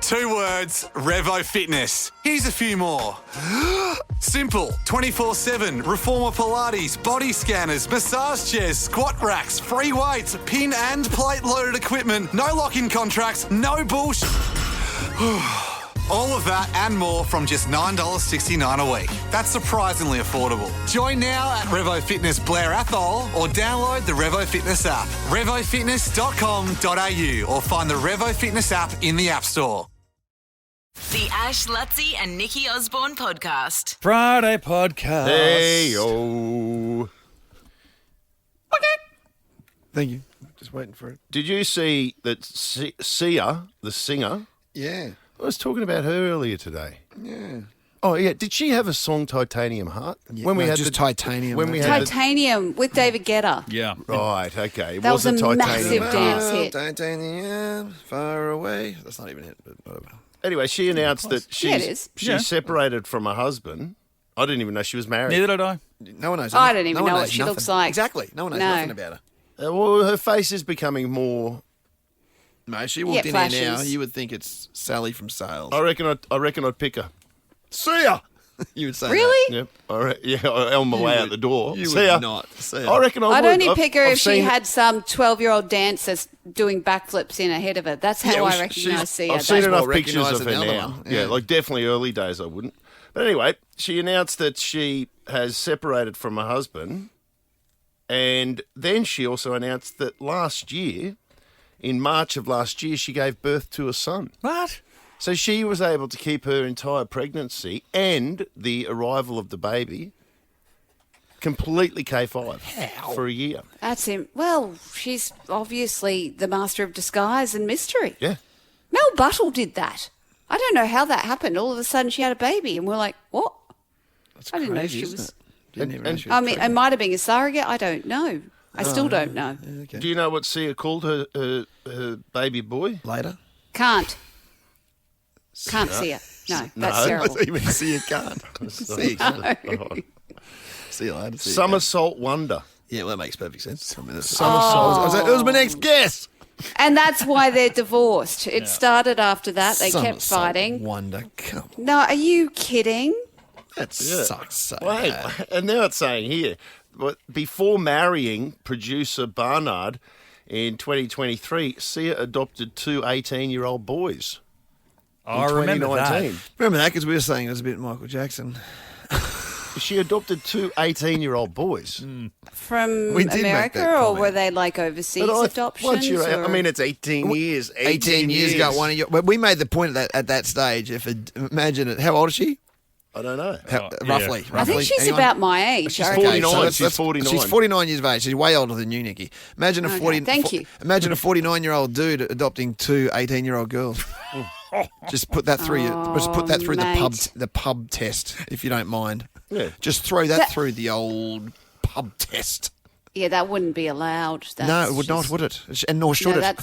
2 words, Revo Fitness. Here's a few more. Simple, 24/7, reformer Pilates, body scanners, massage chairs, squat racks, free weights, pin and plate loaded equipment, no lock-in contracts, no bullshit. All of that and more from just $9.69 a week. That's surprisingly affordable. Join now at Revo Fitness Blair Athol or download the Revo Fitness app. RevoFitness.com.au or find the Revo Fitness app in the App Store. The Ash, Lutzi and Nikki Osborne podcast. Friday podcast. Hey-o. Thank you. Just waiting for it. Did you see that Sia, the singer, Yeah. I was talking about her earlier today. Yeah. Oh, yeah. Did she have a song, Titanium Heart? Titanium. When we had Titanium with David Guetta. Yeah. Right, okay. It That was a Titanium. massive dance hit. Titanium, far away. That's not even it, but whatever. Anyway, she announced that Yeah, it is. she's separated from her husband. I didn't even know she was married. Neither did I. No one knows. I don't even no one know knows what she nothing. looks like. Exactly. No one knows No. nothing about her. Well, her face is becoming more. No, she walked in flashes. here now. You would think it's Sally from Sales. I reckon I'd pick her. See ya. You would say Really? Yep. On my way out the door. You See would ya. not. See ya. I reckon I would. I'd only I've- pick her I've if she seen- had some 12-year-old dancers doing backflips in ahead of her. That's how Yeah, well, I recognise Sia. I've seen That's enough more pictures recognised of her than the other now. one. Yeah, Yeah. like definitely early days I wouldn't. But anyway, she announced that she has separated from her husband, and then she also announced that last year, in March of last year, she gave birth to a son. What? So she was able to keep her entire pregnancy and the arrival of the baby completely K5 for a year. That's him. Well, she's obviously the master of disguise and mystery. Yeah. Mel Buttle did that. I don't know how that happened. All of a sudden she had a baby and we're like, what? I didn't know Crazy, she isn't was... it? Didn't even know and- she was I mean, it might have been a surrogate. I don't know. I still don't know. okay. Do you know what Sia called her baby boy? Later. Can't see her. No, that's terrible. Even see you can't. See you can't. See you later. See you Somersault Wonder. Yeah, well, that makes perfect sense. I mean, that's Somersault. that was my next guess. And that's why they're divorced. It started after that. They kept Somersault fighting. Wonder. Come on. No, are you kidding? That sucks so Wait, bad. and now it's saying here, but before marrying producer Barnard in 2023, Sia adopted 2 18-year-old boys. I remember that. 2019. Remember that because we were saying it was a bit Michael Jackson. She adopted 2 18-year-old boys. From We did make America, that or comment. were they like overseas But adoptions? once you're, I or- mean, it's 18 years. 18 years got one of your. But we made the point at that stage. Imagine it. How old is she? I don't know. Roughly. I think she's Anyone? about my age. She's I reckon. 49. that's- She's 49. She's 49 years of age. She's way older than you, Nikki. Imagine a Okay, 40. thank you. Imagine a 49-year-old dude adopting 2 18-year-old girls. Just put that through. Just put that through mate. the pub test, if you don't mind. Yeah. Just throw that through the old pub test. Yeah, that wouldn't be allowed. That's No, it would not, just- would it? And nor should No, it.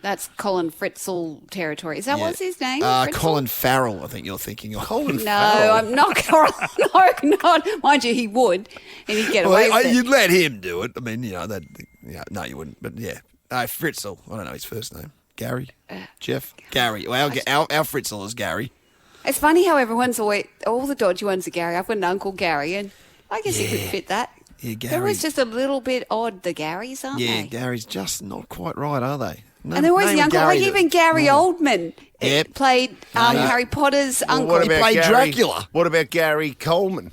that's Colin Fritzel territory. Is that Yeah. what's his name? Fritzel? Colin Farrell, I think you're thinking of. Colin No, Farrell. I'm not. No, not. Mind you, he would, and he'd get away with it. You'd let him do it. I mean, that. Yeah, no, you wouldn't. But yeah, Fritzel. I don't know his first name. Gary, Jeff, Gary. Well, our Fritzel is Gary. It's funny how everyone's always all the dodgy ones are Gary. I've got an uncle Gary, and I guess he could fit that. Yeah, They're Gary. always just a little bit odd. The Garys, aren't Yeah, they? Gary's just not quite right, are they? No, And they're always name the a uncle, Gary like that- even Gary Oldman Yep. played Harry Potter's uncle. What He about played Gary, Dracula. What about Gary Coleman?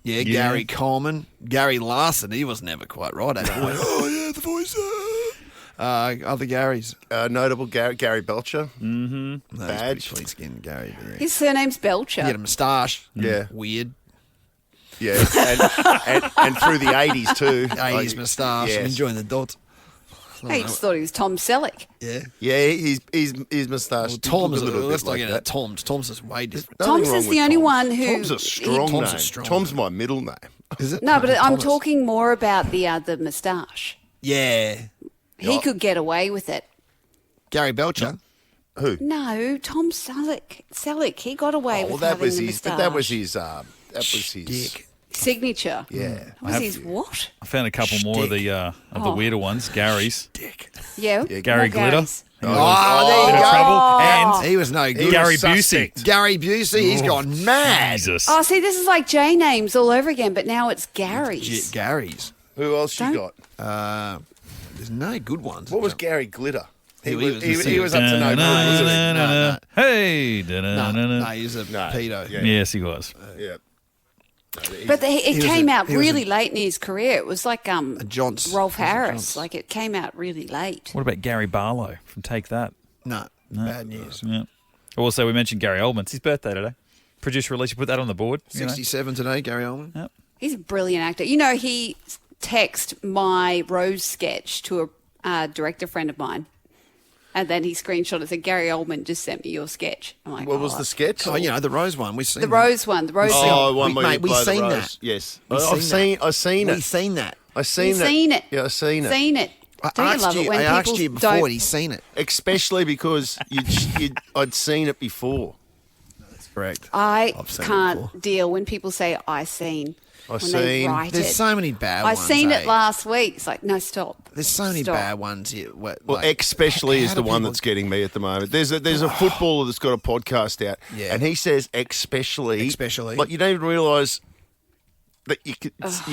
Yeah, Gary Coleman, Gary Larson. He was never quite right. Oh yeah, the voice. Other Garys. Notable Gary Belcher. No, Badge. he's pretty clean skinned Gary. But yeah. His surname's Belcher. He had a moustache. Yeah. Weird. Yeah, and through the 80s too. 80s moustache. Yes. Enjoying the dot. I just thought he was Tom Selleck. Yeah. Yeah, his moustache. Well, did Tom's, look a little let's bit not like get into that. Tom's. Tom's is way different. Nothing Tom's wrong is with the only Tom. one who- Tom's a strong Tom's a name. strong Tom's name. my middle name. Is it? No, but I'm Thomas. talking more about the moustache. Yeah. He could get away with it. Gary Belcher. Who? No, Tom Selleck. He got away with that having was the his. moustache. That was his. That was his. Dick. signature. Yeah. Was his what? I found a couple more of the weirder ones. Gary's. Yeah. Gary more Glitter. Garys. there you Bit of go. trouble. And He was no good. Gary suspect. Busey. Gary Busey, he's gone mad. Jesus. Oh, see, this is like J names all over again, but now it's Gary's. Gary's. Who else you Don't- got? There's no good ones. What was Gary Glitter? He was was, the he singer. was up to no good, wasn't he? No. Hey. No, he's a No. pedo. Yeah. Yes, he was. Yeah. But it was came a- out he was really late in his career. It was like John's. Rolf He was a Harris. John's. Like it came out really late. What about Gary Barlow from Take That? No, bad news. Yeah. Also, we mentioned Gary Oldman. It's his birthday today. Producer release, you put that on the board. you know. 67 today, Gary Oldman. He's a brilliant actor. You know, he texted my Rose sketch to a director friend of mine. And then he screenshot it and said, Gary Oldman just sent me your sketch. I'm like, What was the sketch? Oh, the Rose one. We've seen The that. Rose one. The Rose Oh, one where you Mate, we've blow the seen rose. that. Yes. We've I've seen seen We've it. seen that. I've seen You've it. seen it. Yeah, I've seen it. Seen it. Don't you love it when I asked people you before, don't... and he's seen it. Especially because I'd seen it before. That's correct. I I've seen it can't before. deal when people say I seen. I when they seen. write There's it. so many bad I ones. seen it eh? last week. It's like, no, stop. There's so many Stop. bad ones here. Well, Like, especially how is the do one people- that's getting me at the moment. There's a footballer that's got a podcast out, Yeah. and he says especially, Especially. like you don't even realise that you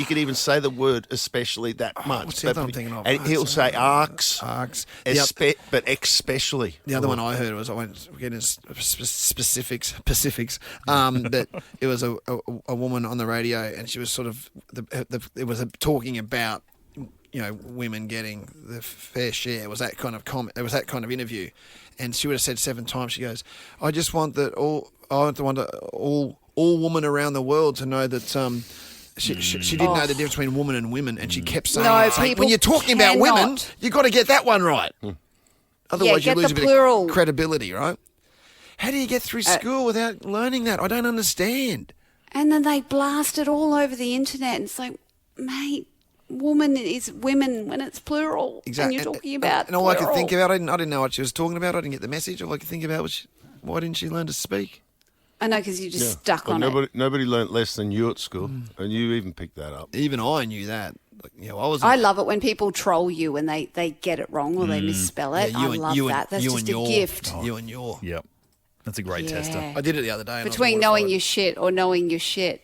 could even say the word especially that much. what's the other I'm thinking of? And he'll say arcs, Arcs. but especially. The other one I heard was I won't get into specifics. That it was a woman on the radio, and she was sort of it was talking about women getting the fair share. It was that kind of comment. It was that kind of interview, and she would have said 7 times. She goes, "I just want that all. I want all women around the world to know that." She didn't know the difference between woman and women, and she kept saying, No, it, saying people when you're talking about women, cannot. you've got to get that one right. Otherwise, get you lose the a bit plural. of credibility, right? How do you get through school without learning that? I don't understand. And then they blast it all over the internet. And it's like, mate, woman is women when it's plural. And you're talking about and all I could think plural. about, I didn't know what she was talking about. I didn't get the message. All I could think about was, why didn't she learn to speak? I know, because you just stuck Well, on it. nobody learnt less than you at school, and you even picked that up. Even I knew that. Like, I was. I love it when people troll you and they get it wrong or they misspell it. I love that. That's just a gift. You and your. Yep. That's a great tester. I did it the other day. And Between I was knowing mortified. your shit or knowing your shit.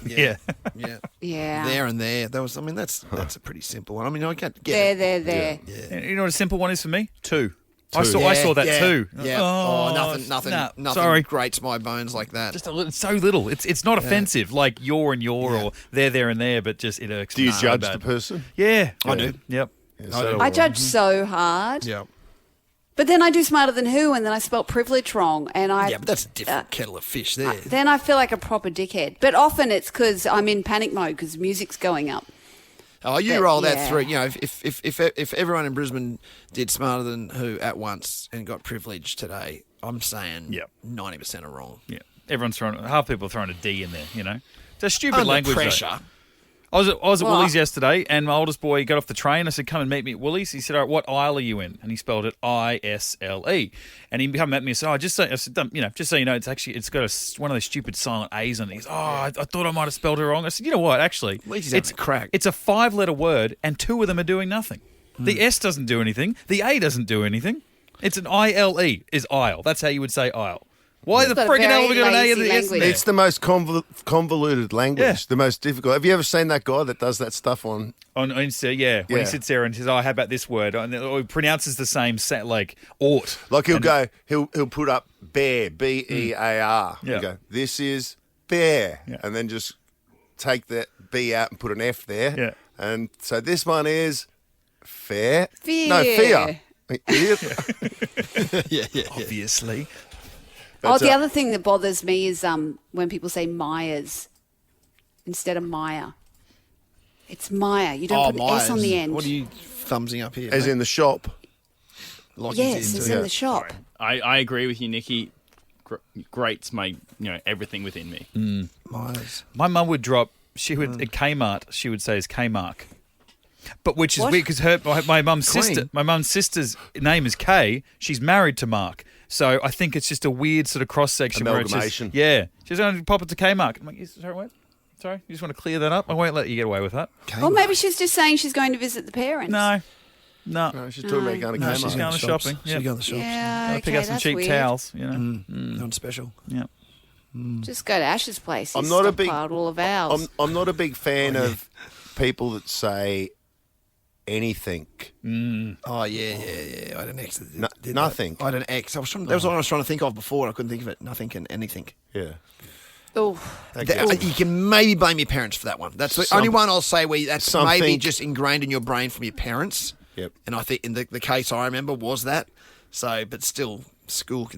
Yeah. Yeah. Yeah. There and there. That was. I mean, that's a pretty simple one. I mean, I can't get it. There. And you know what a simple one is for me? 2. I Yeah, saw that yeah, too. Yeah. Nothing. Sorry. Grates my bones like that. Just it's so little. It's not offensive like your and your or there and there, but just it irks Do you me so judge bad. the person? Yeah, I do. Yep. So do I judge so hard. Yeah. But then I do Smarter Than Who and then I spelt privilege wrong. And I Yeah, but that's a different kettle of fish there. then I feel like a proper dickhead. But often it's because I'm in panic mode because music's going up. Oh, you But, roll that yeah. through. You know, if everyone in Brisbane did Smarter Than Who at once and got privilege today, I'm saying Yep. 90% are wrong. Yeah. Everyone's throwing half people are throwing a D in there. You know, it's a stupid Under language. though. pressure. I was at Well, Woolies yesterday, and my oldest boy got off the train. I said, "Come and meet me at Woolies." He said, "All right, what aisle are you in?" And he spelled it ISLE. And he come at me and said, "Oh, just so I said, just so you know, it's got one of those stupid silent A's on it." He goes, "Oh, I thought I might have spelled it wrong." I said, "You know what? Actually, At least he's having a crack. It's a 5-letter word, and 2 of them are doing nothing. The S doesn't do anything. The A doesn't do anything. It's an ILE is aisle. That's how you would say aisle. Why the It's a friggin' hell have we got an A very and the lazy S in there? language. It's the most convoluted language, Yeah. the most difficult. Have you ever seen that guy that does that stuff on? On Insta, yeah. When Yeah. he sits there and says, "Oh, how about this word?" And he pronounces the same, like ought. Like he'll put up bear, BEAR. Yeah. He'll go, this is bear, Yeah. and then just take that B out and put an F there. Yeah. And so this one is fair. Fear. No, fear. Idiot. yeah. Obviously. The other thing that bothers me is when people say Myers instead of Maya. It's Maya. You don't put an S on the end. What are you thumbsing up here? As mate? in the shop. Like Yes, he's it's into in the shop. I agree with you, Nikki. Grates my everything within me. Myers. My mum would drop. She would at Kmart. She would say is Kmark, but which is What? weird because my mum's Queen. sister. My mum's sister's name is Kay. She's married to Mark, so I think it's just a weird sort of cross section where it's Amalgamation. just, yeah. She's going to pop it to Kmark. I'm like, is that right? Sorry, you just want to clear that up? I won't let you get away with that. Or maybe she's just saying she's going to visit the parents. No. No, she's talking about going to No, Kmart. she's going to shopping. She's Yeah. going to the shops. Yeah, Gotta okay, pick up some that's cheap weird. towels, you know. On special. Yeah. Just go to Ash's place. He's I'm not a big- stockpiled all of ours. I'm not a big fan of people that say anything. Oh, yeah. I had an ex that No- did nothing. That. I had an ex. That was what I was trying to think of before. I couldn't think of it. Nothing and anything. Yeah. Oh, You can maybe blame your parents for that one. That's the only one I'll say where that's maybe something- just ingrained in your brain from your parents. Yep. And I think in the case I remember was that. So, but still, school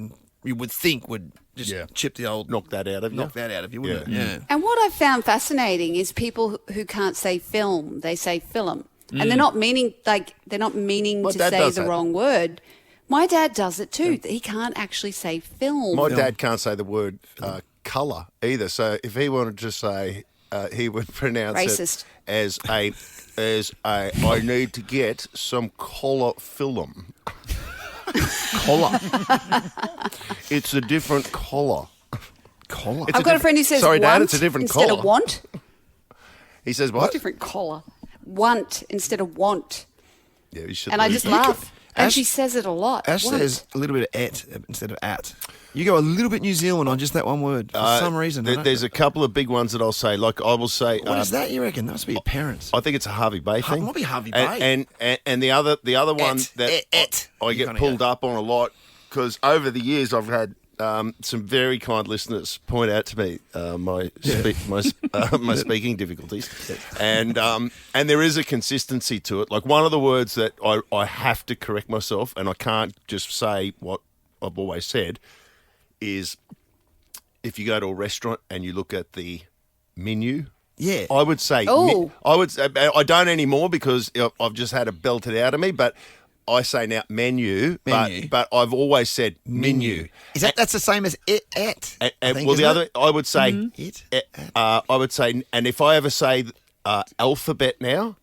you would think would just chip the old Knock that out of you. knock that out of you, wouldn't it? Yeah. and what I've found fascinating is people who can't say film, they say film, and they're not meaning My to dad say does the that. wrong word. My dad does it too. He can't actually say film. My dad can't say the word colour either. So if he wanted to say, he would pronounce Racist. it as a. I need to get some collar film. Collar. It's a different collar. Collar. I've got a friend who says Sorry, want Dad, it's a different instead collar. of want. He says what? Different collar. Want instead of want. Yeah, you should. And I just laugh. And Ash- she says it a lot. Ash Want. says a little bit of "et" instead of "at." You go a little bit New Zealand on just that one word for some reason. I don't There's know. a couple of big ones that I'll say. Like I will say. What is that? You reckon that must be your parents? I think it's a Harvey Bay thing. might be Harvey And the other one that I You get kinda pulled go. up on a lot because over the years I've had some very kind listeners point out to me my speaking difficulties, and there is a consistency to it. Like one of the words that I have to correct myself, and I can't just say what I've always said, is if you go to a restaurant and you look at the menu. Yeah. I would say. Oh. I don't anymore because I've just had it belted out of me. But I say now menu. Menu. But I've always said menu. Is that's the same as "et"? I think, Well, the isn't other it? I would say. It. I would say, and if I ever say alphabet now,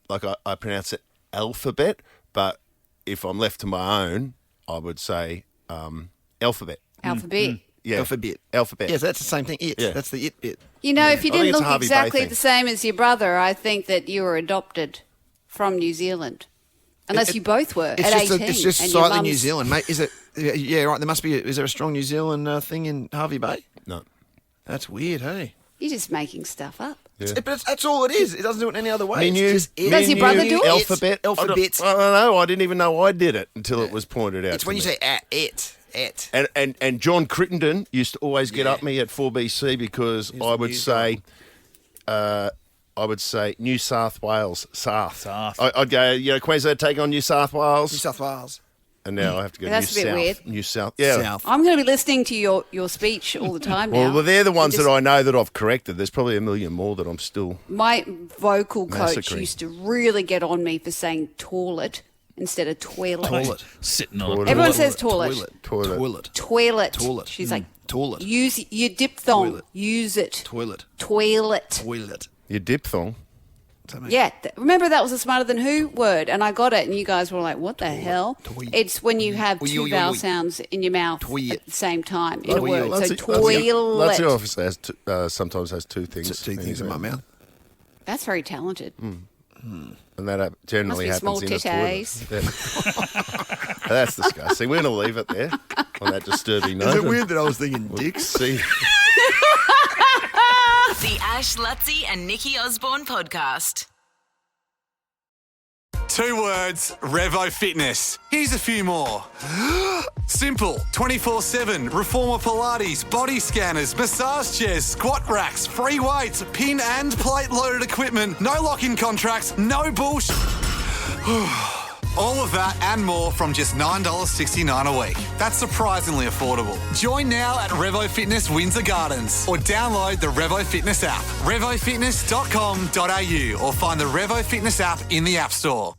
like I pronounce it alphabet. But if I'm left to my own, I would say alphabet. Alphabet. Yeah, Alphabet. Yes, that's the same thing. It. Yeah. That's the it bit. You know, if you I think didn't it's a look Harvey Bay exactly thing. the same as your brother, I think that you were adopted from New Zealand. Unless you both were It's at just 18. it's just and your slightly New mum's- Zealand, mate. Is it? Yeah, right. There must be. Is there a strong New Zealand thing in Harvey Bay? No. That's weird, hey. You're just making stuff up. But that's all it is. It doesn't do it any other way. Menu. It's just it. Does your brother do it? Alphabet. Alphabet. I don't know. I didn't even know I did it until it was pointed out. It's to when you me. say "at," "it," "et." And John Crittenden used to always get up me at 4BC because I would say New South Wales, South. I'd go, Queensland take on New South Wales, New South Wales. and now I have to go That's New a bit South. weird. New South, yeah. South. I'm going to be listening to your speech all the time now. Well, they're the ones Just- that I know that I've corrected. There's probably a million more that I'm still. My vocal coach Massacring. used to really get on me for saying toilet instead of toilet. Toilet. Sitting on Toilet. it. Everyone says toilet. Toilet. Toilet. Toilet. Toilet. She's like, Toilet. use your diphthong. Toilet. Use it. Toilet. Toilet. Toilet. Your diphthong. Yeah, remember that was a Smarter Than Who word, and I got it, and you guys were like, "What the hell?" Toilet. It's when you have two vowel sounds in your mouth Toilet. at the same time in a Toilet. word. So toilet. Lazio obviously has sometimes has two things. Two things in my mouth. That's very talented. And that generally Must be small happens in a toilet. titties. Yeah. That's disgusting. We're going to leave it there on that disturbing note. Is it weird that I was thinking dicks? See. The Ash, Lutzi and Nikki Osborne podcast. 2 words, Revo Fitness. Here's a few more. Simple, 24/7, Reformer Pilates, body scanners, massage chairs, squat racks, free weights, pin and plate loaded equipment, no lock-in contracts, no bullshit. All of that and more from just $9.69 a week. That's surprisingly affordable. Join now at Revo Fitness Windsor Gardens or download the Revo Fitness app, revofitness.com.au, or find the Revo Fitness app in the App Store.